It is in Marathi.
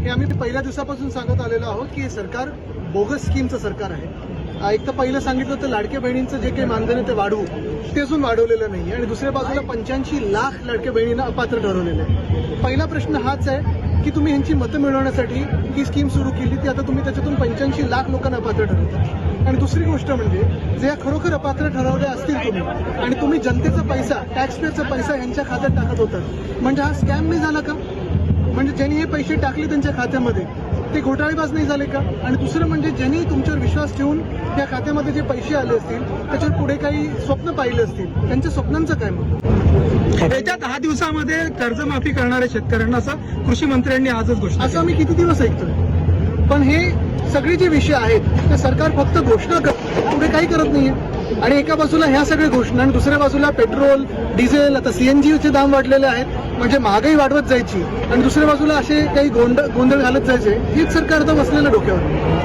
हे आम्ही पहिल्या दिवसापासून सांगत आलेलो आहोत की हे सरकार बोगस स्कीमचं सरकार आहे। एक तर पहिलं सांगितलं तर लाडक्या बहिणींचं जे काही मानधन आहे ते वाढवू, ते अजून वाढवलेलं नाही आणि दुसऱ्या बाजूला 85 लाख लाडक्या बहिणींना अपात्र ठरवलेलं आहे। पहिला प्रश्न हाच आहे की तुम्ही ह्यांची मतं मिळवण्यासाठी ही स्कीम सुरू केली, ती आता तुम्ही त्याच्यातून 85 लाख लोकांना अपात्र ठरवता। आणि दुसरी गोष्ट म्हणजे जे या खरोखर अपात्र ठरवले असतील तुम्ही आणि तुम्ही जनतेचा पैसा, टॅक्सपेअरचा पैसा ह्यांच्या खात्यात टाकत होतात, म्हणजे हा स्कॅम नाही झाला का? म्हणजे ज्यांनी हे पैसे टाकले त्यांच्या खात्यामध्ये ते घोटाळेबाज नाही झाले का? आणि दुसरं म्हणजे ज्यांनी तुमच्यावर विश्वास ठेवून या खात्यामध्ये जे पैसे आले असतील त्याच्यावर पुढे काही स्वप्न पाहिले असतील, त्यांच्या स्वप्नांचं काय मग? येत्या 10 दिवसामध्ये कर्जमाफी करणाऱ्या शेतकऱ्यांना असं कृषी मंत्र्यांनी आजच घोषणा असं आम्ही किती दिवस ऐकतोय, पण हे सगळे जे विषय आहेत ते सरकार फक्त घोषणा करतं, पुढे काही करत नाहीये। आणि एका बाजूला ह्या सगळ्या घोषणा आणि दुसऱ्या बाजूला पेट्रोल, डिझेल, आता सीएनजीचे दाम वाढलेले आहेत, म्हणजे महागाई वाढवत जायची आणि दुसऱ्या बाजूला असे काही गोंधळ घालत जायचे, हेच सरकार आता बसलेलं डोक्यावर।